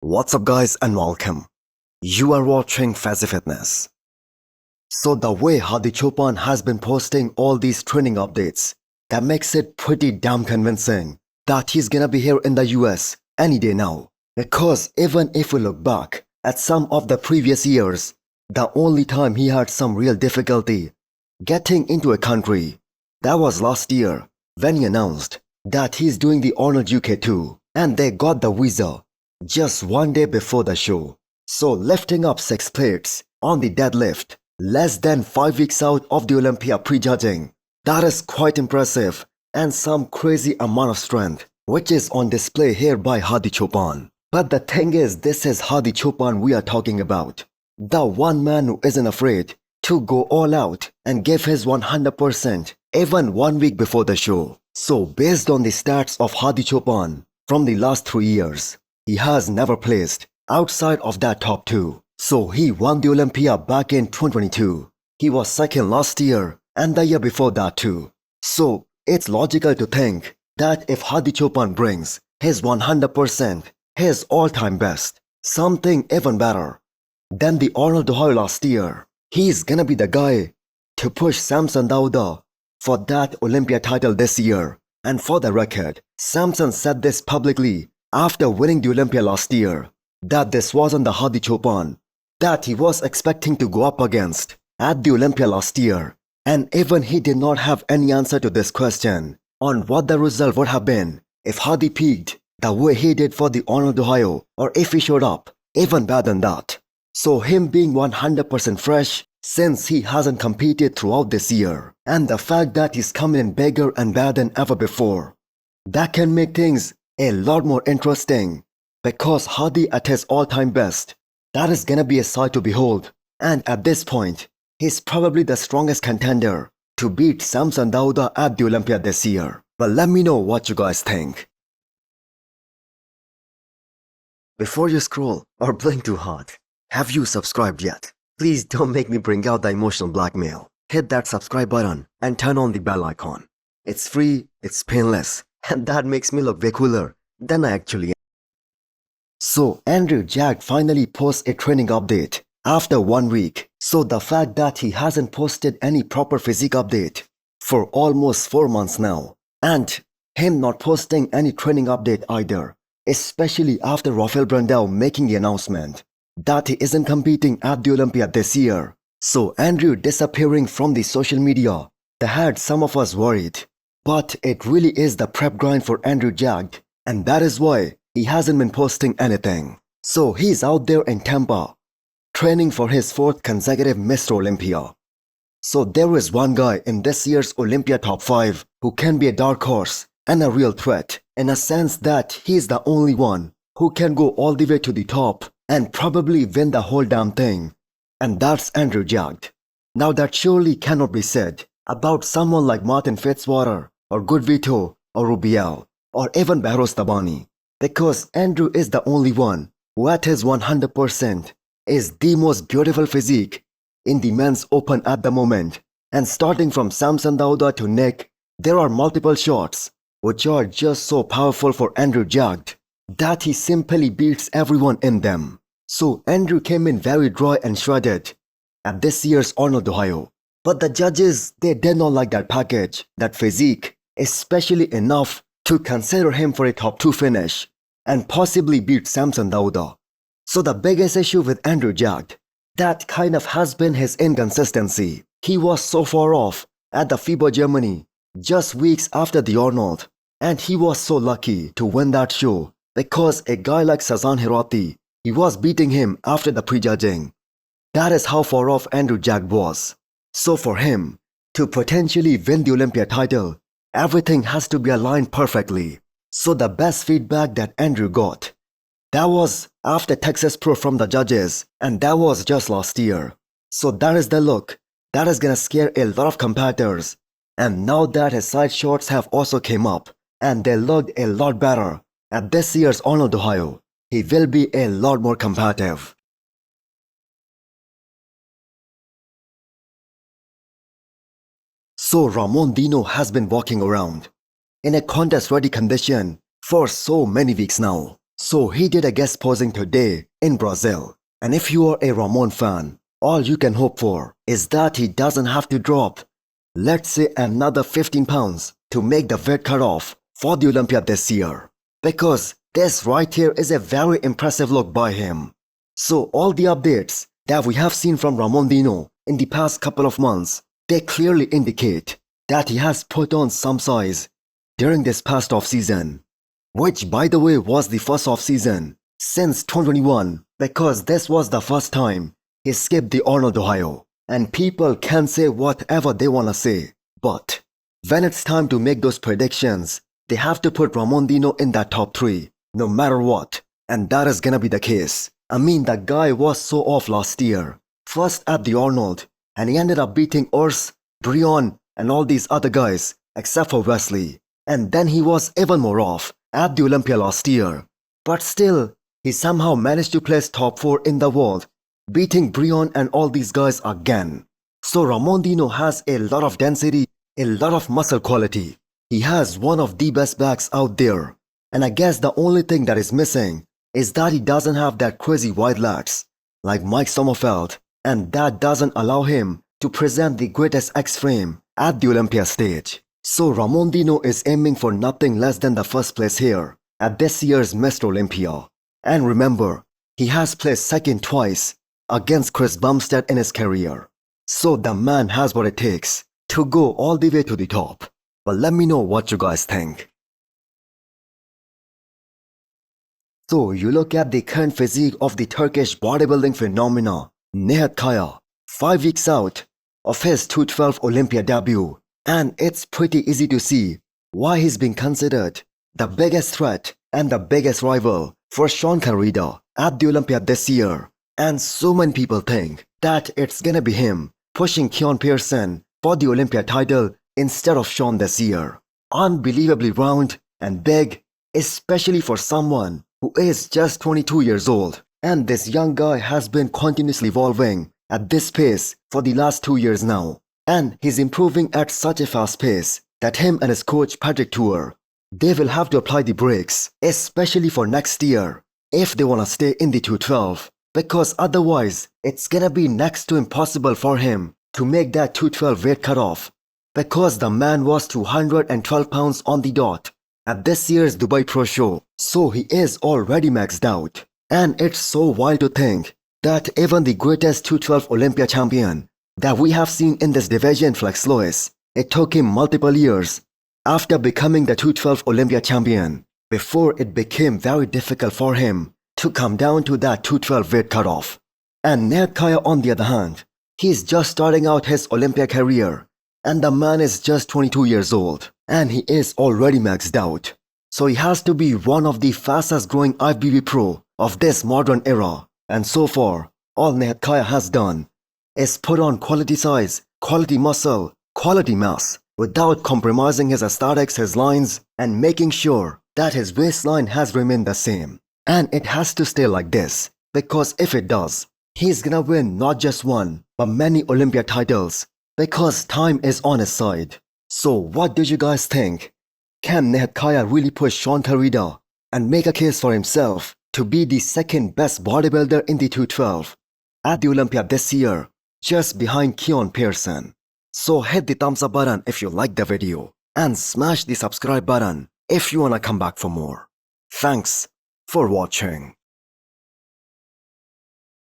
What's up guys and welcome. You are watching Fazi Fitness. So the way Hadi Choopan has been posting all these training updates, that makes it pretty damn convincing that he's gonna be here in the US any day now. Because even if we look back at some of the previous years, the only time he had some real difficulty getting into a country, that was last year when he announced that he's doing the Arnold UK tour and they got the visa just one day before the show. So lifting up 6 plates on the deadlift less than 5 weeks out of the Olympia prejudging, that is quite impressive and some crazy amount of strength which is on display here by Hadi Choopan. But the thing is, this is Hadi Choopan we are talking about. The one man who isn't afraid to go all out and give his 100% even 1 week before the show. So based on the stats of Hadi Choopan from the last 3 years, he has never placed outside of that top 2. So he won the Olympia back in 2022. He was second last year and the year before that too. So it's logical to think that if Hadi Choopan brings his 100%, his all-time best, something even better than the Arnold last year, he's gonna be the guy to push Samson Dauda for that Olympia title this year. And for the record, Samson said this publicly after winning the Olympia last year, that this wasn't the Hadi Choopan that he was expecting to go up against at the Olympia last year. And even he did not have any answer to this question on what the result would have been if Hadi peaked the way he did for the Arnold Ohio, or if he showed up even better than that. So him being 100% fresh since he hasn't competed throughout this year, and the fact that he's coming in bigger and better than ever before, that can make things a lot more interesting, because Hadi at his all-time best, that is gonna be a sight to behold. And at this point, he's probably the strongest contender to beat Samson Dauda at the Olympia this year. But let me know what you guys think. Before you scroll or blink too hard, have you subscribed yet? Please don't make me bring out the emotional blackmail. Hit that subscribe button and turn on the bell icon. It's free, it's painless, and that makes me look way cooler than I actually am. So Andrew Jack finally posts a training update after 1 week. So the fact that he hasn't posted any proper physique update for almost 4 months now, and him not posting any training update either, especially after Rafael Brandao making the announcement that he isn't competing at the Olympia this year. So Andrew disappearing from the social media, that had some of us worried. But it really is the prep grind for Andrew Jack, and that is why he hasn't been posting anything. So he's out there in Tampa, training for his 4th consecutive Mr. Olympia. So there is one guy in this year's Olympia top 5 who can be a dark horse and a real threat, in a sense that he's the only one who can go all the way to the top and probably win the whole damn thing. And that's Andrew Jack. Now that surely cannot be said about someone like Martin Fitzwater, or Good Vito, or Rubiel, or even Behrouz Tabani, because Andrew is the only one who at his 100% is the most beautiful physique in the men's open at the moment. And starting from Samson Dauda to Nick, there are multiple shots which are just so powerful for Andrew Jack that he simply beats everyone in them. So Andrew came in very dry and shredded at this year's Arnold Ohio. But the judges, they did not like that package, that physique, especially enough to consider him for a top 2 finish and possibly beat Samson Dauda. So the biggest issue with Andrew Jack, that kind of has been his inconsistency. He was so far off at the FIBA Germany just weeks after the Arnold, and he was so lucky to win that show because a guy like Sazan Hirati, he was beating him after the prejudging. That is how far off Andrew Jack was. So for him to potentially win the Olympia title, everything has to be aligned perfectly. So the best feedback that Andrew got, that was after Texas Pro from the judges, and that was just last year. So that is the look that is gonna scare a lot of competitors. And now that his side shots have also came up and they looked a lot better at this year's Arnold Ohio, he will be a lot more competitive. So Ramon Dino has been walking around in a contest-ready condition for so many weeks now. So he did a guest posing today in Brazil. And if you are a Ramon fan, all you can hope for is that he doesn't have to drop, let's say, another 15 pounds to make the weight cutoff for the Olympia this year. Because this right here is a very impressive look by him. So all the updates that we have seen from Ramon Dino in the past couple of months, they clearly indicate that he has put on some size during this past off-season, which by the way was the first off-season since 2021, because this was the first time he skipped the Arnold, Ohio. And people can say whatever they wanna say, but when it's time to make those predictions, they have to put Ramon Dino in that top 3, no matter what, and that is gonna be the case. I mean, the guy was so off last year, first at the Arnold, and he ended up beating Urs, Brion, and all these other guys, except for Wesley. And then he was even more off at the Olympia last year. But still, he somehow managed to place top 4 in the world, beating Brion and all these guys again. So Ramon Dino has a lot of density, a lot of muscle quality. He has one of the best backs out there. And I guess the only thing that is missing is that he doesn't have that crazy wide lats like Mike Sommerfeld, and that doesn't allow him to present the greatest X-frame at the Olympia stage. So Ramon Dino is aiming for nothing less than the first place here at this year's Mr. Olympia. And remember, he has placed second twice against Chris Bumstead in his career. So the man has what it takes to go all the way to the top. But let me know what you guys think. So you look at the current physique of the Turkish bodybuilding phenomena, Nihat Kaya, 5 weeks out of his 212 Olympia debut, and it's pretty easy to see why he's being considered the biggest threat and the biggest rival for Sean Carida at the Olympia this year. And so many people think that it's gonna be him pushing Keon Pearson for the Olympia title instead of Sean this year. Unbelievably round and big, especially for someone who is just 22 years old. And this young guy has been continuously evolving at this pace for the last 2 years now. And he's improving at such a fast pace that him and his coach Patrick Tuor, they will have to apply the brakes, especially for next year, if they wanna stay in the 212. Because otherwise, it's gonna be next to impossible for him to make that 212 weight cutoff. Because the man was 212 pounds on the dot at this year's Dubai Pro Show, so he is already maxed out. And it's so wild to think that even the greatest 212 Olympia champion that we have seen in this division, Flex Lewis, it took him multiple years after becoming the 212 Olympia champion before it became very difficult for him to come down to that 212 weight cutoff. And Nihat Kaya, on the other hand, he's just starting out his Olympia career, and the man is just 22 years old, and he is already maxed out. So he has to be one of the fastest growing IFBB pro of this modern era. And so far, all Nihat Kaya has done is put on quality size, quality muscle, quality mass, without compromising his aesthetics, his lines, and making sure that his waistline has remained the same. And it has to stay like this, because if it does, he's gonna win not just one, but many Olympia titles, because time is on his side. So what do you guys think? Can Nihat Kaya really push Sean Carida and make a case for himself to be the second best bodybuilder in the 212 at the Olympia this year, just behind Keon Pearson? So hit the thumbs up button if you liked the video, and smash the subscribe button if you wanna come back for more. Thanks for watching.